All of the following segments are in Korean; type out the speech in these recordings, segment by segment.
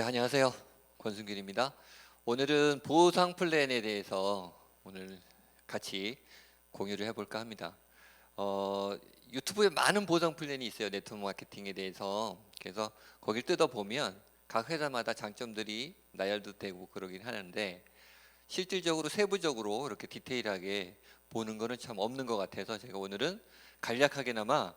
안녕하세요. 권순길입니다. 오늘은 보상 플랜에 대해서 오늘 같이 공유를 해볼까 합니다. 유튜브에 많은 보상 플랜이 있어요. 네트워크 마케팅에 대해서. 그래서 거길 뜯어보면 각 회사마다 장점들이 나열도 되고 그러긴 하는데 실질적으로 세부적으로 이렇게 디테일하게 보는 거는 참 없는 것 같아서 제가 오늘은 간략하게나마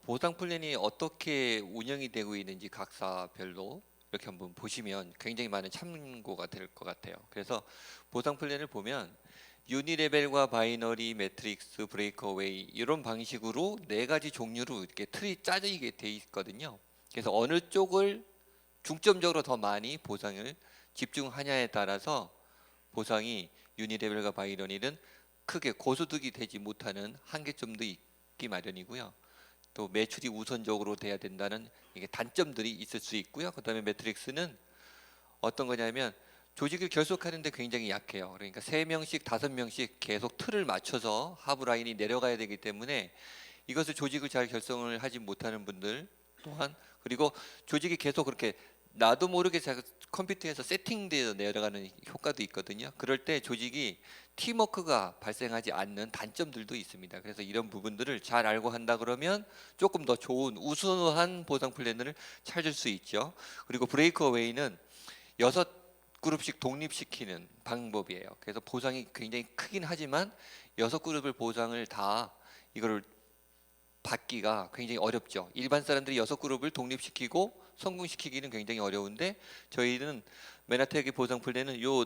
보상 플랜이 어떻게 운영이 되고 있는지 각사별로 이렇게 한번 보시면 굉장히 많은 참고가 될 것 같아요. 그래서 보상 플랜을 보면 유니레벨과 바이너리, 매트릭스, 브레이크어웨이 이런 방식으로 네 가지 종류로 이렇게 틀이 짜지게 돼 있거든요. 그래서 어느 쪽을 중점적으로 더 많이 보상을 집중하냐에 따라서 보상이 유니레벨과 바이너리는 크게 고소득이 되지 못하는 한계점도 있기 마련이고요. 또 매출이 우선적으로 돼야 된다는 이게 단점들이 있을 수 있고요. 그다음에 매트릭스는 어떤 거냐면 조직을 결속하는데 굉장히 약해요. 그러니까 3명씩 5명씩 계속 틀을 맞춰서 하부 라인이 내려가야 되기 때문에 이것을 조직을 잘 결성을 하지 못하는 분들 또한, 그리고 조직이 계속 그렇게 나도 모르게 제가 컴퓨터에서 세팅되어 내려가는 효과도 있거든요. 그럴 때 조직이 팀워크가 발생하지 않는 단점들도 있습니다. 그래서 이런 부분들을 잘 알고 한다 그러면 조금 더 좋은 우수한 보상 플랜을 찾을 수 있죠. 그리고 브레이크어웨이는 6그룹씩 독립시키는 방법이에요. 그래서 보상이 굉장히 크긴 하지만 6그룹을 보상을 다 이거를 받기가 굉장히 어렵죠. 일반 사람들이 6그룹을 독립시키고 성공시키기는 굉장히 어려운데 저희는 메나텍의 보상 플랜은 요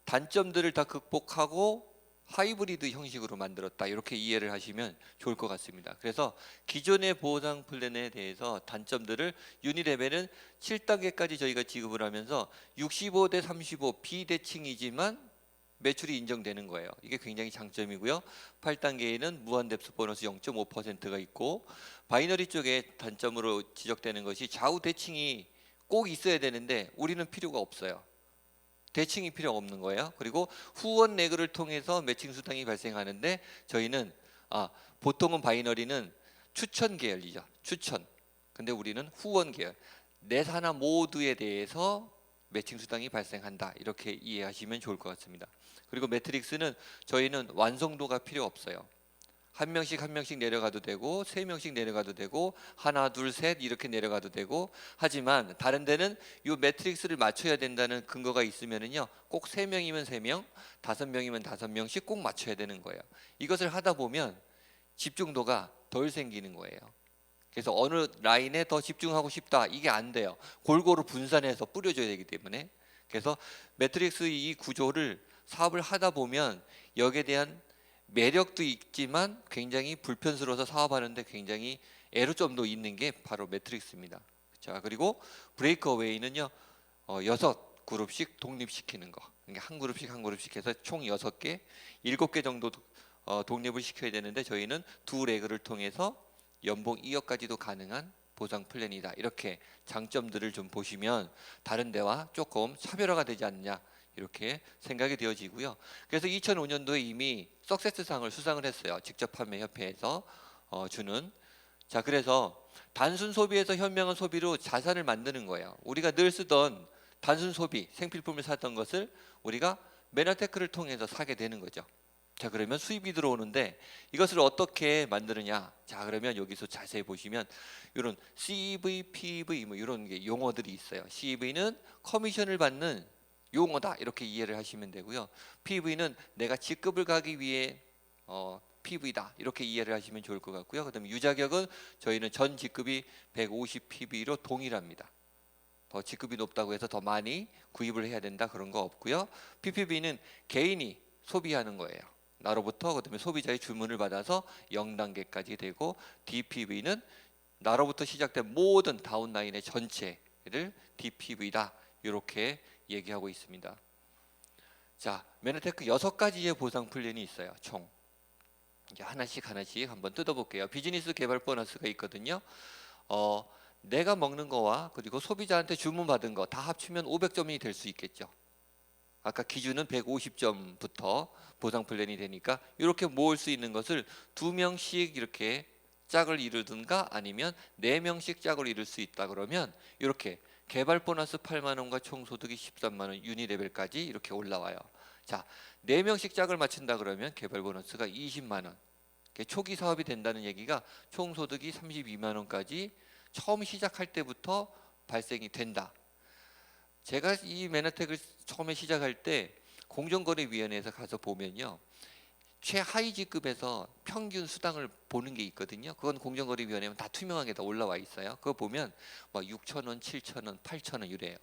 단점들을 다 극복하고 하이브리드 형식으로 만들었다, 이렇게 이해를 하시면 좋을 것 같습니다. 그래서 기존의 보상 플랜에 대해서 단점들을 유니레벨은 7단계까지 저희가 지급을 하면서 65대 35 비대칭이지만 매출이 인정되는 거예요. 이게 굉장히 장점이고요. 8단계에는 무한 뎁스 보너스 0.5%가 있고, 바이너리 쪽에 단점으로 지적되는 것이 좌우 대칭이 꼭 있어야 되는데 우리는 필요가 없어요. 대칭이 필요 없는 거예요. 그리고 후원 레그를 통해서 매칭 수당이 발생하는데 저희는 보통은 바이너리는 추천 계열이죠. 추천. 근데 우리는 후원 계열. 넷 하나 모두에 대해서 매칭 수당이 발생한다, 이렇게 이해하시면 좋을 것 같습니다. 그리고 매트릭스는 저희는 완성도가 필요 없어요. 한 명씩 한 명씩 내려가도 되고 3명씩 내려가도 되고 하나 둘 셋 이렇게 내려가도 되고, 하지만 다른 데는 이 매트릭스를 맞춰야 된다는 근거가 있으면은요 꼭 3명이면 3명, 5명이면 5명씩 꼭 맞춰야 되는 거예요. 이것을 하다 보면 집중도가 덜 생기는 거예요. 그래서 어느 라인에 더 집중하고 싶다, 이게 안 돼요. 골고루 분산해서 뿌려줘야 되기 때문에. 그래서 매트릭스 이 구조를 사업을 하다 보면 여기에 대한 매력도 있지만 굉장히 불편스러워서 사업하는데 굉장히 애로점도 있는 게 바로 매트릭스입니다. 자, 그리고 브레이크어웨이는요 6그룹씩 독립시키는 거. 그러니까 한 그룹씩 한 그룹씩 해서 총 6개, 7개 정도 독립을 시켜야 되는데 저희는 두 레그를 통해서 연봉 2억까지도 가능한 보상 플랜이다. 이렇게 장점들을 좀 보시면 다른 데와 조금 차별화가 되지 않느냐, 이렇게 생각이 되어지고요. 그래서 2005년도에 이미 석세스상을 수상을 했어요. 직접 판매 협회에서 주는. 자, 그래서 단순 소비에서 현명한 소비로 자산을 만드는 거예요. 우리가 늘 쓰던 단순 소비, 생필품을 샀던 것을 우리가 메나테크를 통해서 사게 되는 거죠. 자, 그러면 수입이 들어오는데 이것을 어떻게 만드느냐. 자, 그러면 여기서 자세히 보시면 이런 CV, PV 뭐 이런 게 용어들이 있어요. CV는 커미션을 받는 용어다, 이렇게 이해를 하시면 되고요. PV는 내가 직급을 가기 위해 PV다, 이렇게 이해를 하시면 좋을 것 같고요. 그다음에 유자격은 저희는 전 직급이 150 PV로 동일합니다. 더 직급이 높다고 해서 더 많이 구입을 해야 된다, 그런 거 없고요. PPV는 개인이 소비하는 거예요. 나로부터. 그다음에 소비자의 주문을 받아서 0단계까지 되고, DPV는 나로부터 시작된 모든 다운라인의 전체를 DPV다, 이렇게 얘기하고 있습니다. 자, 메나테크 6가지의 보상 플랜이 있어요. 총 이제 하나씩 한번 뜯어볼게요. 비즈니스 개발 보너스가 있거든요. 내가 먹는 거와 그리고 소비자한테 주문받은 거 다 합치면 500점이 될 수 있겠죠. 아까 기준은 150점부터 보상 플랜이 되니까 이렇게 모을 수 있는 것을 2명씩 이렇게 짝을 이루든가 아니면 4명씩 짝을 이룰 수 있다 그러면 이렇게 개발 보너스 8만 원과 총 소득이 13만 원 유니 레벨까지 이렇게 올라와요. 자, 4명씩 짝을 맞춘다 그러면 개발 보너스가 20만 원. 초기 사업이 된다는 얘기가 총 소득이 32만 원까지 처음 시작할 때부터 발생이 된다. 제가 이 매너텍을 처음에 시작할 때 공정거래위원회에서 가서 보면요, 최하위 직급에서 평균 수당을 보는 게 있거든요. 그건 공정거래위원회면 다 투명하게 다 올라와 있어요. 그거 보면 막 6천 원, 7천 원, 8천 원 이래요.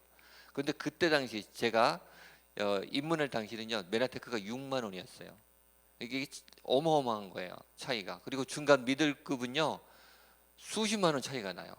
그런데 그때 당시 제가 입문할 당시는요, 메나테크가 6만 원이었어요. 이게 어마어마한 거예요, 차이가. 그리고 중간 미들급은요, 수십만 원 차이가 나요.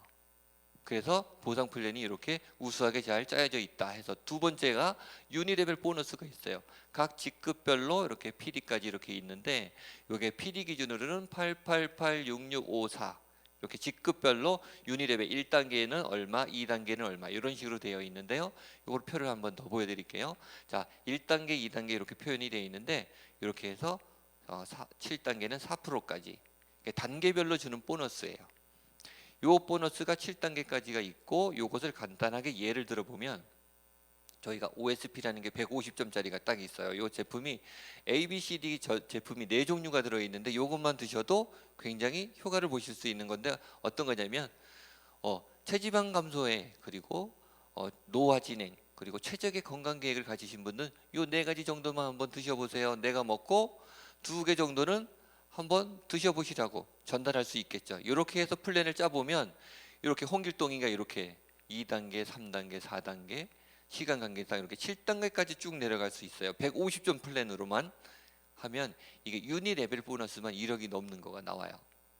그래서 보상 플랜이 이렇게 우수하게 잘 짜여져 있다 해서 두 번째가 유니레벨 보너스가 있어요. 각 직급별로 이렇게 PD까지 이렇게 있는데, 이게 PD 기준으로는 888, 6654 이렇게 직급별로 유니레벨 1단계는 얼마, 2단계는 얼마 이런 식으로 되어 있는데요. 이걸 표를 한번 더 보여드릴게요. 자, 1단계, 2단계 이렇게 표현이 되어 있는데, 이렇게 해서 7단계는 4%까지 단계별로 주는 보너스예요. 요 보너스가 7단계까지가 있고, 요것을 간단하게 예를 들어 보면 저희가 OSP라는 게 150점짜리가 딱 있어요. 요 제품이 ABCD 제품이 4종류가 들어 있는데, 요것만 드셔도 굉장히 효과를 보실 수 있는 건데, 어떤 거냐면 체지방 감소에, 그리고 노화 진행, 그리고 최적의 건강 계획을 가지신 분은 요 4가지 정도만 한번 드셔보세요. 내가 먹고 2개 정도는 한번 드셔보시라고 전달할 수 있겠죠. 이렇게 해서 플랜을 짜보면 이렇게 홍길동이가 이렇게 2단계, 3단계, 4단계 시간 관계상 이렇게 7단계까지 쭉 내려갈 수 있어요. 150점 플랜으로만 하면 이게 유니 레벨 보너스만 1억이 넘는 거가 나와요.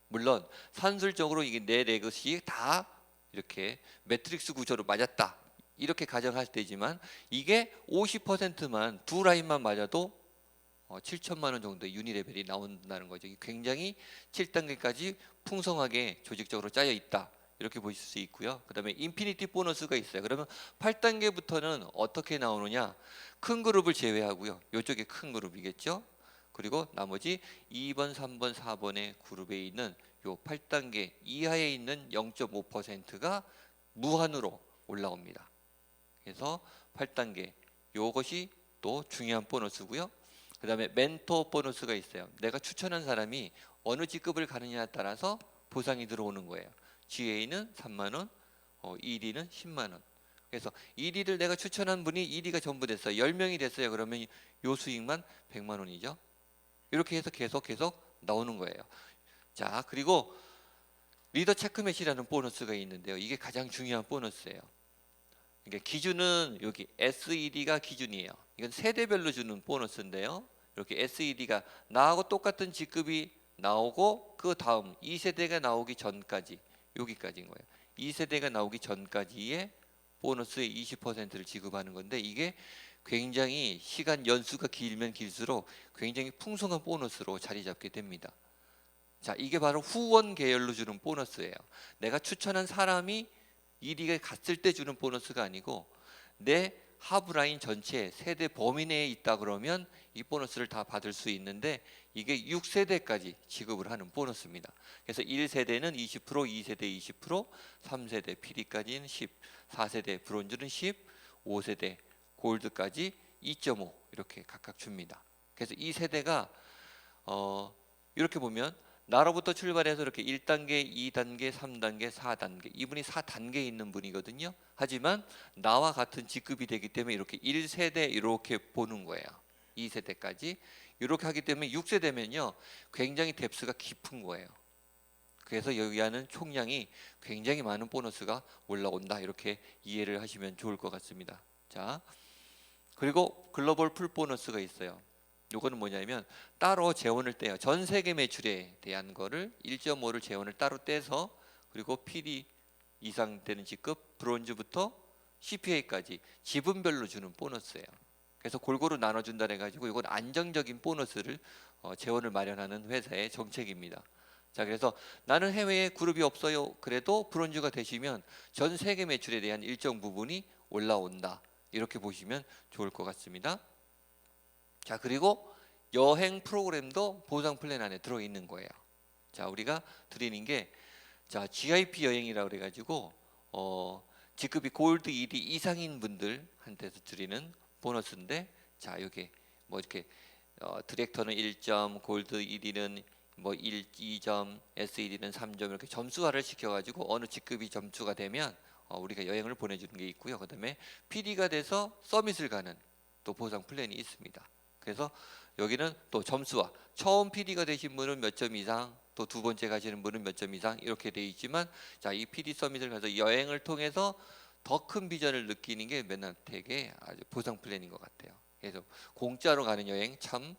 물론 산술적으로 이게 4레그씩 다 이렇게 매트릭스 구조로 맞았다 이렇게 가정할 때지만, 이게 50%만 두 라인만 맞아도 7천만 원 정도의 유니 레벨이 나온다는 거죠. 굉장히 7단계까지 풍성하게 조직적으로 짜여 있다 이렇게 보실 수 있고요. 그 다음에 인피니티 보너스가 있어요. 그러면 8단계부터는 어떻게 나오느냐, 큰 그룹을 제외하고요, 이쪽에 큰 그룹이겠죠. 그리고 나머지 2번, 3번, 4번의 그룹에 있는 요 8단계 이하에 있는 0.5%가 무한으로 올라옵니다. 그래서 8단계 요것이 또 중요한 보너스고요. 그 다음에 멘토 보너스가 있어요. 내가 추천한 사람이 어느 직급을 가느냐에 따라서 보상이 들어오는 거예요. GA는 3만 원, ED는 10만 원. 그래서 ED를 내가 추천한 분이 ED가 전부 됐어요. 10명이 됐어요. 그러면 요 수익만 100만 원이죠. 이렇게 해서 계속 나오는 거예요. 자, 그리고 리더 체크맷이라는 보너스가 있는데요. 이게 가장 중요한 보너스예요. 그러니까 기준은 여기 SED가 기준이에요. 이건 세대별로 주는 보너스인데요. 이렇게 SED가 나하고 똑같은 직급이 나오고 그 다음 2세대가 나오기 전까지, 여기까지인 거예요. 2세대가 나오기 전까지의 보너스의 20%를 지급하는 건데, 이게 굉장히 시간 연수가 길면 길수록 굉장히 풍성한 보너스로 자리 잡게 됩니다. 자, 이게 바로 후원 계열로 주는 보너스예요. 내가 추천한 사람이 ED가 갔을 때 주는 보너스가 아니고, 내 하브라인 전체 세대 범위 내에 있다 그러면 이 보너스를 다 받을 수 있는데, 이게 6세대까지 지급을 하는 보너스입니다. 그래서 1세대는 20%, 2세대 20%, 3세대 PD까지는 10, 4세대 브론즈는 10, 5세대 골드까지 2.5 이렇게 각각 줍니다. 그래서 이 세대가 이렇게 보면 나로부터 출발해서 이렇게 1단계, 2단계, 3단계, 4단계, 이분이 4단계에 있는 분이거든요. 하지만 나와 같은 직급이 되기 때문에 이렇게 1세대 이렇게 보는 거예요. 2세대까지 이렇게 하기 때문에 6세대면요 굉장히 뎁스가 깊은 거예요. 그래서 여기 하는 총량이 굉장히 많은 보너스가 올라온다, 이렇게 이해를 하시면 좋을 것 같습니다. 자, 그리고 글로벌 풀 보너스가 있어요. 요거는 뭐냐면 따로 재원을 떼요. 전 세계 매출에 대한 거를 1.5를 재원을 따로 떼서, 그리고 PD 이상 되는 직급 브론즈부터 CPA까지 지분별로 주는 보너스예요. 그래서 골고루 나눠준다 해가지고 이건 안정적인 보너스를 재원을 마련하는 회사의 정책입니다. 자, 그래서 나는 해외에 그룹이 없어요. 그래도 브론즈가 되시면 전 세계 매출에 대한 일정 부분이 올라온다, 이렇게 보시면 좋을 것 같습니다. 자, 그리고 여행 프로그램도 보상 플랜 안에 들어있는 거예요. 자, 우리가 드리는 게 GIP 여행이라고 그래가지고 직급이 골드 1위 이상인 분들한테서 드리는 보너스인데, 자 이게 뭐 이렇게 디렉터는 1점, 골드 1위는 뭐 2점, S1위는 3점 이렇게 점수화를 시켜가지고 어느 직급이 점수가 되면 우리가 여행을 보내주는 게 있고요. 그다음에 PD가 돼서 서밋을 가는 또 보상 플랜이 있습니다. 그래서 여기는 또 점수화, 처음 PD가 되신 분은 몇 점 이상, 또 두 번째 가시는 분은 몇 점 이상 이렇게 돼 있지만, 자 이 PD 서밋을 가서 여행을 통해서 더 큰 비전을 느끼는 게 맨나텍의 아주 보상 플랜인 것 같아요. 그래서 공짜로 가는 여행 참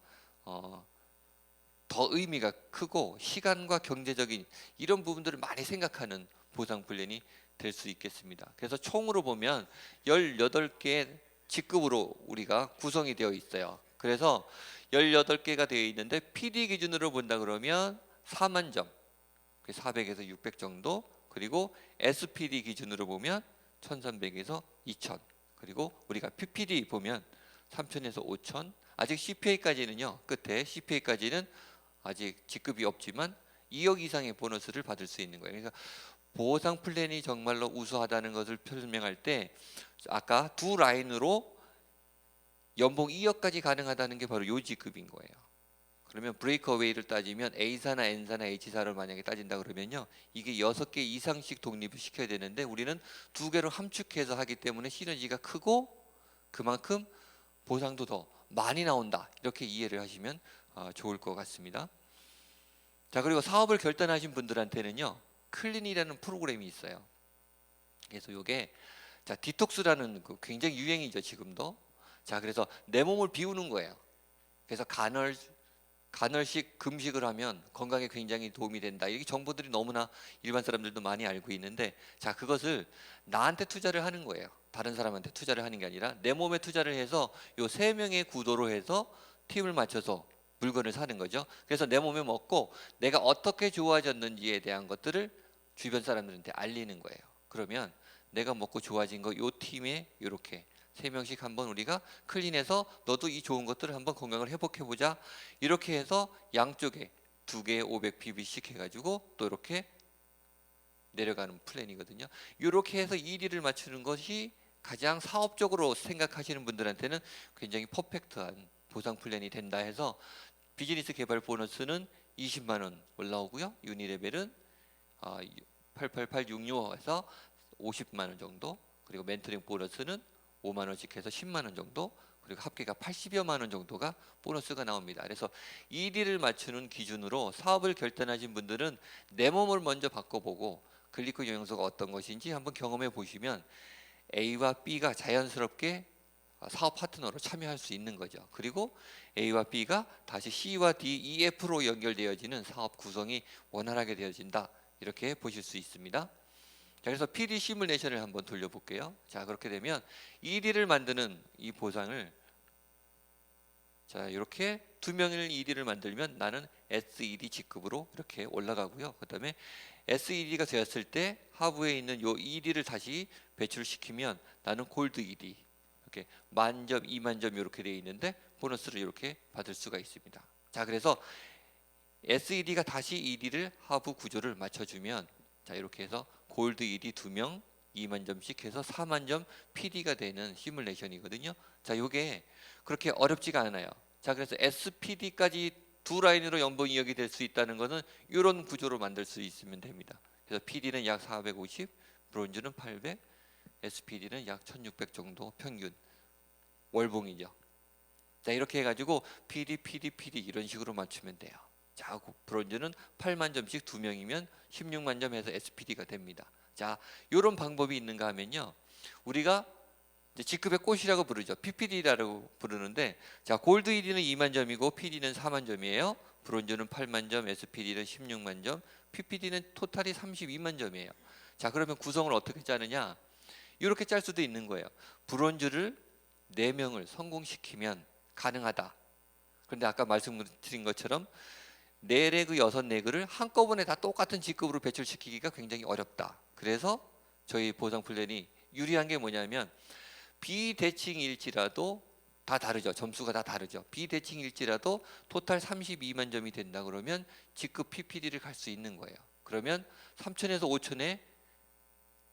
더 의미가 크고 시간과 경제적인 이런 부분들을 많이 생각하는 보상 플랜이 될 수 있겠습니다. 그래서 총으로 보면 18개 직급으로 우리가 구성이 되어 있어요. 그래서 18개가 되어 있는데 PD 기준으로 본다 그러면 4만 점, 400에서 600 정도, 그리고 SPD 기준으로 보면 1300에서 2000, 그리고 우리가 PPD 보면 3000에서 5000, 아직 CPA까지는요, 끝에 CPA까지는 아직 직급이 없지만 2억 이상의 보너스를 받을 수 있는 거예요. 그러니까 보상 플랜이 정말로 우수하다는 것을 설명할 때 아까 두 라인으로 연봉 2억까지 가능하다는 게 바로 요 직급인 거예요. 그러면 브레이크어웨이를 따지면 A사나 N사나 H사를 만약에 따진다 그러면요, 이게 6개 이상씩 독립을 시켜야 되는데 우리는 2개로 함축해서 하기 때문에 시너지가 크고 그만큼 보상도 더 많이 나온다, 이렇게 이해를 하시면 좋을 것 같습니다. 자, 그리고 사업을 결단하신 분들한테는요, 클린이라는 프로그램이 있어요. 그래서 이게 자 디톡스라는 굉장히 유행이죠 지금도. 자, 그래서 내 몸을 비우는 거예요. 그래서 간헐식 금식을 하면 건강에 굉장히 도움이 된다, 이게 정보들이 너무나 일반 사람들도 많이 알고 있는데, 자 그것을 나한테 투자를 하는 거예요. 다른 사람한테 투자를 하는 게 아니라 내 몸에 투자를 해서 요 3명의 구도로 해서 팀을 맞춰서 물건을 사는 거죠. 그래서 내 몸에 먹고 내가 어떻게 좋아졌는지에 대한 것들을 주변 사람들한테 알리는 거예요. 그러면 내가 먹고 좋아진 거 요 팀에 이렇게 3명씩 한번 우리가 클린해서 너도 이 좋은 것들을 한번 건강을 회복해 보자, 이렇게 해서 양쪽에 2개의 500pb씩 해가지고 또 이렇게 내려가는 플랜이거든요. 이렇게 해서 1위를 맞추는 것이 가장 사업적으로 생각하시는 분들한테는 굉장히 퍼펙트한 보상 플랜이 된다 해서 비즈니스 개발 보너스는 20만 원 올라오고요. 유니레벨은 88866에서 50만 원 정도, 그리고 멘토링 보너스는 5만 원씩 해서 10만 원 정도, 그리고 합계가 80여만 원 정도가 보너스가 나옵니다. 그래서 1위를 맞추는 기준으로 사업을 결단하신 분들은 내 몸을 먼저 바꿔보고 글리코 영양소가 어떤 것인지 한번 경험해 보시면 A와 B가 자연스럽게 사업 파트너로 참여할 수 있는 거죠. 그리고 A와 B가 다시 C와 D, E, F로 연결되어지는 사업 구성이 원활하게 되어진다, 이렇게 보실 수 있습니다. 자, 그래서 PD 시뮬레이션을 한번 돌려볼게요. 자, 그렇게 되면 1위를 만드는 이 보상을, 자 이렇게 2명을 1위를 만들면 나는 SED 직급으로 이렇게 올라가고요. 그 다음에 SED가 되었을 때 하부에 있는 요 1위를 다시 배출시키면 나는 골드 1위, 이렇게 만점, 2만점 이렇게 되어 있는데 보너스를 이렇게 받을 수가 있습니다. 자, 그래서 SED가 다시 1위를 하부 구조를 맞춰주면, 자 이렇게 해서 골드 1위 2명 2만점씩 해서 4만점 PD가 되는 시뮬레이션이거든요. 자, 요게 그렇게 어렵지가 않아요. 자, 그래서 SPD까지 두 라인으로 연봉 2억이 될 수 있다는 것은 이런 구조로 만들 수 있으면 됩니다. 그래서 PD는 약 450, 브론즈는 800, SPD는 약 1600 정도 평균 월봉이죠. 자, 이렇게 해가지고 PD 이런 식으로 맞추면 돼요. 자, 브론즈는 8만 점씩 2명이면 16만 점 해서 SPD가 됩니다. 자, 이런 방법이 있는가 하면요, 우리가 이제 직급의 꽃이라고 부르죠. PPD라고 부르는데, 자 골드 1위는 2만 점이고 PD는 4만 점이에요. 브론즈는 8만 점, SPD는 16만 점, PPD는 토탈이 32만 점이에요. 자, 그러면 구성을 어떻게 짜느냐, 이렇게 짤 수도 있는 거예요. 브론즈를 4명을 성공시키면 가능하다. 그런데 아까 말씀드린 것처럼 4레그 6레그를 한꺼번에 다 똑같은 직급으로 배출시키기가 굉장히 어렵다. 그래서 저희 보상 플랜이 유리한 게 뭐냐면, 비대칭일지라도 다 다르죠. 점수가 다 다르죠. 비대칭일지라도 토탈 32만 점이 된다 그러면 직급 PPD를 갈 수 있는 거예요. 그러면 3천에서 5천의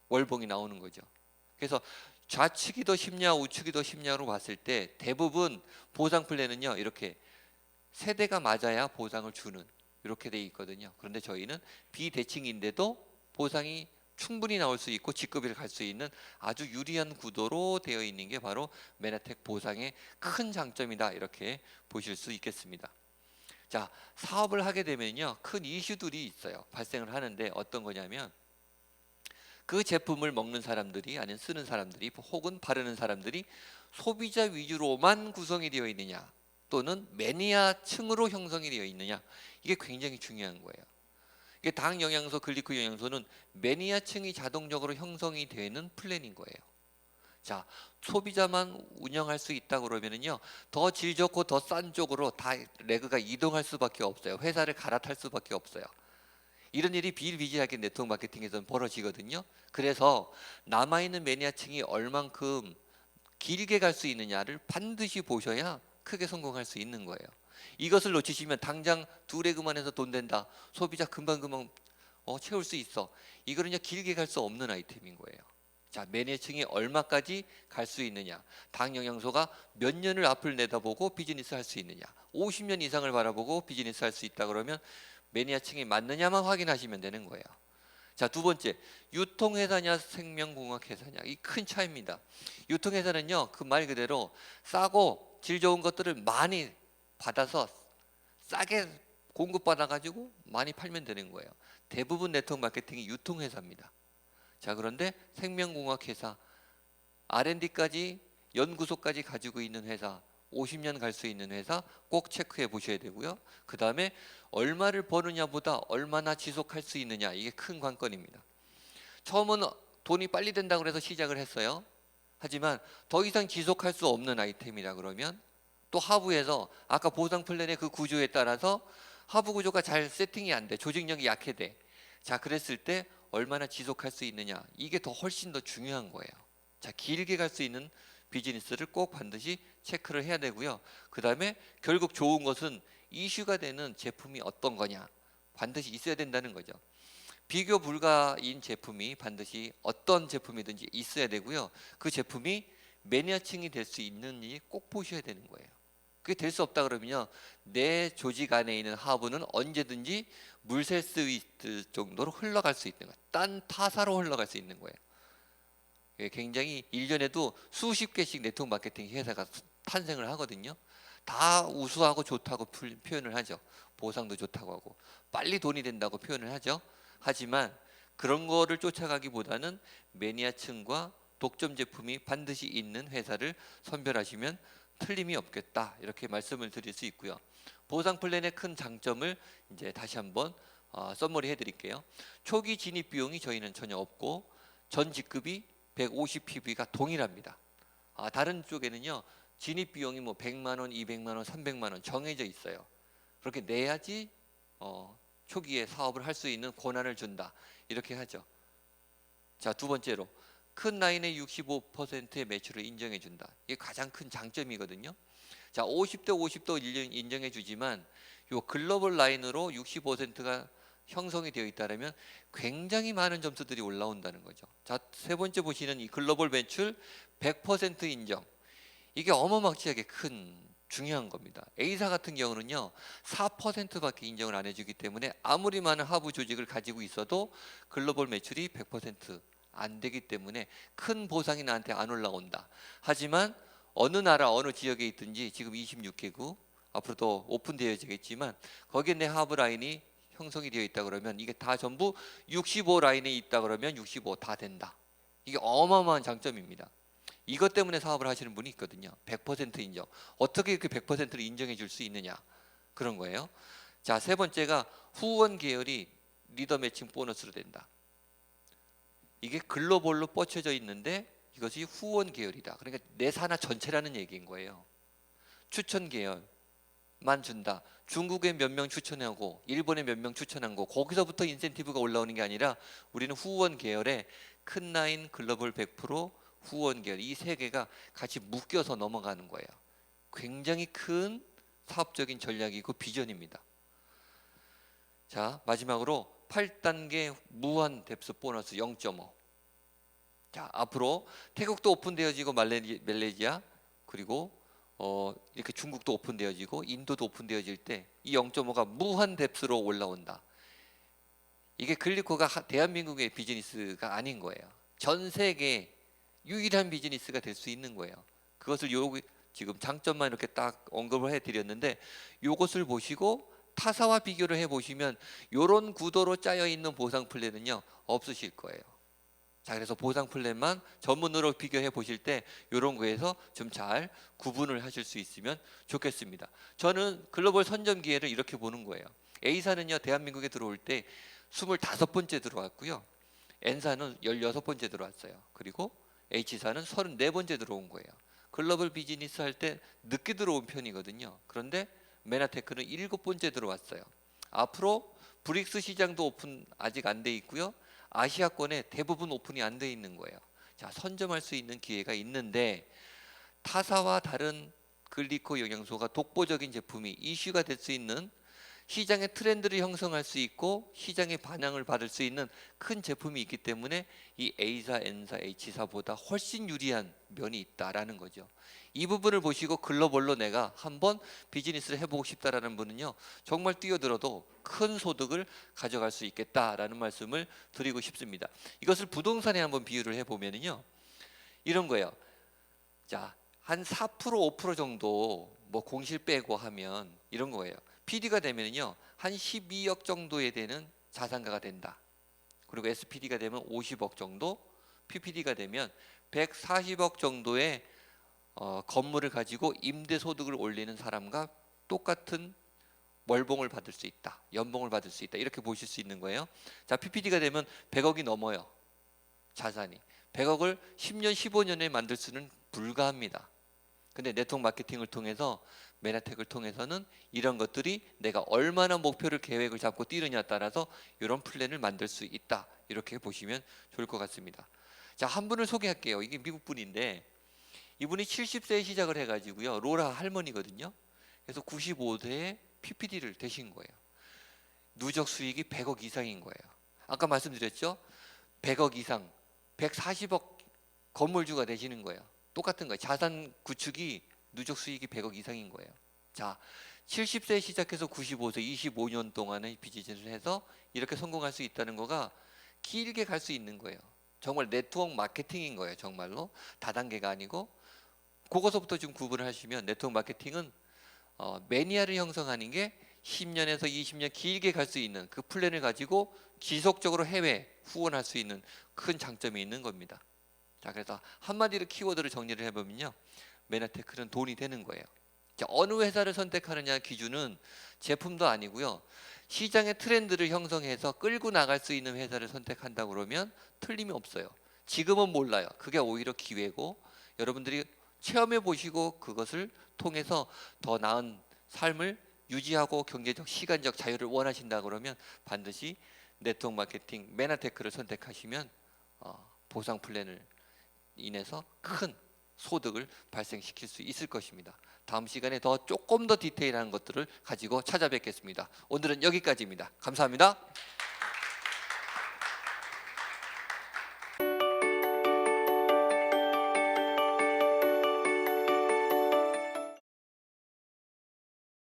월봉이 나오는 거죠. 그래서 좌측이 더 쉽냐 우측이 더 쉽냐로 봤을 때 대부분 보상 플랜은요 이렇게 세대가 맞아야 보상을 주는 이렇게 돼 있거든요. 그런데 저희는 비대칭인데도 보상이 충분히 나올 수 있고 직급을 갈 수 있는 아주 유리한 구도로 되어 있는 게 바로 메나텍 보상의 큰 장점이다, 이렇게 보실 수 있겠습니다. 자, 사업을 하게 되면요 큰 이슈들이 있어요. 발생을 하는데 어떤 거냐면 그 제품을 먹는 사람들이, 아니면 쓰는 사람들이, 혹은 바르는 사람들이 소비자 위주로만 구성이 되어 있느냐, 또는 매니아층으로 형성이 되어 있느냐, 이게 굉장히 중요한 거예요. 이게 당 영양소, 글리코 영양소는 매니아층이 자동적으로 형성이 되는 플랜인 거예요. 자, 소비자만 운영할 수 있다 그러면은요 더 질 좋고 더 싼 쪽으로 다 레그가 이동할 수밖에 없어요. 회사를 갈아탈 수밖에 없어요. 이런 일이 비일비재하게 네트워크 마케팅에서는 벌어지거든요. 그래서 남아있는 매니아층이 얼만큼 길게 갈 수 있느냐를 반드시 보셔야 크게 성공할 수 있는 거예요. 이것을 놓치시면 당장 두 레그만 해서 돈 된다, 소비자 금방금방 채울 수 있어, 이거는요 길게 갈 수 없는 아이템인 거예요. 자, 매니아층이 얼마까지 갈 수 있느냐, 당 영양소가 몇 년을 앞을 내다보고 비즈니스 할 수 있느냐, 50년 이상을 바라보고 비즈니스 할 수 있다 그러면 매니아층이 맞느냐만 확인하시면 되는 거예요. 자, 두 번째, 유통회사냐 생명공학회사냐, 이 큰 차이입니다. 유통회사는요 그 말 그대로 싸고 질 좋은 것들을 많이 받아서 싸게 공급받아 가지고 많이 팔면 되는 거예요. 대부분 네트워크 마케팅이 유통회사입니다. 자, 그런데 생명공학회사, R&D까지 연구소까지 가지고 있는 회사, 50년 갈 수 있는 회사 꼭 체크해 보셔야 되고요. 그 다음에 얼마를 버느냐보다 얼마나 지속할 수 있느냐, 이게 큰 관건입니다. 처음은 돈이 빨리 된다고 해서 시작을 했어요. 하지만 더 이상 지속할 수 없는 아이템이라 그러면 또 하부에서 아까 보상 플랜의 그 구조에 따라서 하부 구조가 잘 세팅이 안 돼, 조직력이 약해돼. 자, 그랬을 때 얼마나 지속할 수 있느냐, 이게 더 훨씬 더 중요한 거예요. 자, 길게 갈 수 있는 비즈니스를 꼭 반드시 체크를 해야 되고요. 그 다음에 결국 좋은 것은 이슈가 되는 제품이 어떤 거냐, 반드시 있어야 된다는 거죠. 비교 불가인 제품이 반드시 어떤 제품이든지 있어야 되고요. 그 제품이 매니아층이 될 수 있는지 꼭 보셔야 되는 거예요. 그게 될 수 없다 그러면요 내 조직 안에 있는 하부는 언제든지 물셀스위트 정도로 흘러갈 수 있는 거예요. 딴 타사로 흘러갈 수 있는 거예요. 굉장히 1년에도 수십 개씩 네트워크 마케팅 회사가 탄생을 하거든요. 다 우수하고 좋다고 표현을 하죠. 보상도 좋다고 하고 빨리 돈이 된다고 표현을 하죠. 하지만 그런 거를 쫓아가기보다는 매니아층과 독점 제품이 반드시 있는 회사를 선별하시면 틀림이 없겠다, 이렇게 말씀을 드릴 수 있고요. 보상 플랜의 큰 장점을 이제 다시 한번 썸머리 해드릴게요. 초기 진입 비용이 저희는 전혀 없고 전 직급이 150 PV가 동일합니다. 다른 쪽에는요 진입 비용이 뭐 100만 원, 200만 원, 300만 원 정해져 있어요. 그렇게 내야지 초기에 사업을 할 수 있는 권한을 준다, 이렇게 하죠. 자, 두 번째로 큰 라인의 65%의 매출을 인정해 준다. 이게 가장 큰 장점이거든요. 자, 50대 50도 인정해 주지만 요 글로벌 라인으로 65%가 형성이 되어 있다면 굉장히 많은 점수들이 올라온다는 거죠. 자, 세 번째 보시는 이 글로벌 매출 100% 인정. 이게 어마어마하게 큰 중요한 겁니다. A사 같은 경우는요 4%밖에 인정을 안 해주기 때문에 아무리 많은 하부 조직을 가지고 있어도 글로벌 매출이 100%안 되기 때문에 큰 보상이 나한테 안 올라온다. 하지만 어느 나라 어느 지역에 있든지 지금 26개국 앞으로도 오픈되어지겠지만 거기에 내 하부 라인이 형성이 되어 있다 그러면 이게 다 전부 65 라인에 있다 그러면 65 다 된다. 이게 어마어마한 장점입니다. 이것 때문에 사업을 하시는 분이 있거든요. 100% 인정. 어떻게 그 100%를 인정해 줄 수 있느냐, 그런 거예요. 자, 세 번째가 후원 계열이 리더 매칭 보너스로 된다. 이게 글로벌로 뻗쳐져 있는데 이것이 후원 계열이다. 그러니까 내 산하 전체라는 얘기인 거예요. 추천 계열만 준다. 중국에 몇 명 추천하고 일본에 몇 명 추천한 거, 거기서부터 인센티브가 올라오는 게 아니라 우리는 후원 계열에 큰 라인, 글로벌 100%, 후원 계열, 이 세 개가 같이 묶여서 넘어가는 거예요. 굉장히 큰 사업적인 전략이고 비전입니다. 자, 마지막으로 8단계 무한 뎁스 보너스 0.5. 자, 앞으로 태국도 오픈되어지고 말레이시아 그리고 이렇게 중국도 오픈되어지고 인도도 오픈되어질 때 이 0.5가 무한 뎁스로 올라온다. 이게 글리코가 대한민국의 비즈니스가 아닌 거예요. 전 세계 유일한 비즈니스가 될 수 있는 거예요. 그것을 지금 장점만 이렇게 딱 언급을 해드렸는데 이것을 보시고 타사와 비교를 해보시면 이런 구도로 짜여 있는 보상 플랜은요 없으실 거예요. 자, 그래서 보상 플랜만 전문으로 비교해 보실 때 이런 거에서 좀 잘 구분을 하실 수 있으면 좋겠습니다. 저는 글로벌 선점 기회를 이렇게 보는 거예요. A사는요 대한민국에 들어올 때 25번째 들어왔고요. N사는 16번째 들어왔어요. 그리고 H사는 34번째 들어온 거예요. 글로벌 비즈니스 할 때 늦게 들어온 편이거든요. 그런데 메나테크는 7번째 들어왔어요. 앞으로 브릭스 시장도 오픈 아직 안 돼 있고요. 아시아권에 대부분 오픈이 안 돼 있는 거예요. 자, 선점할 수 있는 기회가 있는데 타사와 다른 글리코 영양소가 독보적인 제품이 이슈가 될 수 있는 시장의 트렌드를 형성할 수 있고 시장의 반향을 받을 수 있는 큰 제품이 있기 때문에 이 A사, N사, H사보다 훨씬 유리한 면이 있다라는 거죠. 이 부분을 보시고 글로벌로 내가 한번 비즈니스를 해보고 싶다라는 분은요 정말 뛰어들어도 큰 소득을 가져갈 수 있겠다라는 말씀을 드리고 싶습니다. 이것을 부동산에 한번 비유를 해보면요 이런 거예요. 자, 한 4% 5% 정도 뭐 공실 빼고 하면 이런 거예요. PD가 되면요 한 12억 정도에 되는 자산가가 된다. 그리고 SPD가 되면 50억 정도, PPD가 되면 140억 정도의 건물을 가지고 임대 소득을 올리는 사람과 똑같은 월봉을 받을 수 있다, 연봉을 받을 수 있다, 이렇게 보실 수 있는 거예요. 자, PPD가 되면 100억이 넘어요. 자산이 100억을 10년 15년에 만들 수는 불가합니다. 근데 네트워크 마케팅을 통해서 메나텍을 통해서는 이런 것들이 내가 얼마나 목표를 계획을 잡고 뛰느냐에 따라서 이런 플랜을 만들 수 있다. 이렇게 보시면 좋을 것 같습니다. 자, 한 분을 소개할게요. 이게 미국 분인데 이분이 70세에 시작을 해가지고요 로라 할머니거든요. 그래서 95세에 PPD를 되신 거예요. 누적 수익이 100억 이상인 거예요. 아까 말씀드렸죠? 100억 이상, 140억 건물주가 되시는 거예요. 똑같은 거예요. 자산 구축이 누적 수익이 100억 이상인 거예요. 자, 70세에 시작해서 95세 25년 동안의 비즈니스를 해서 이렇게 성공할 수 있다는 거가 길게 갈 수 있는 거예요. 정말 네트워크 마케팅인 거예요. 정말로 다단계가 아니고 그거서부터 좀 구분을 하시면 네트워크 마케팅은 매니아를 형성하는 게 10년에서 20년 길게 갈 수 있는 그 플랜을 가지고 지속적으로 해외 후원할 수 있는 큰 장점이 있는 겁니다. 자, 그래서 한마디로 키워드를 정리를 해보면요 메나테크는 돈이 되는 거예요. 자, 어느 회사를 선택하느냐 기준은 제품도 아니고요 시장의 트렌드를 형성해서 끌고 나갈 수 있는 회사를 선택한다고 그러면 틀림이 없어요. 지금은 몰라요. 그게 오히려 기회고 여러분들이 체험해 보시고 그것을 통해서 더 나은 삶을 유지하고 경제적 시간적 자유를 원하신다 그러면 반드시 네트워크 마케팅 메나테크를 선택하시면 보상 플랜을 인해서 큰 소득을 발생시킬 수 있을 것입니다. 다음 시간에 조금 더 디테일한 것들을 가지고 찾아뵙겠습니다. 오늘은 여기까지입니다. 감사합니다.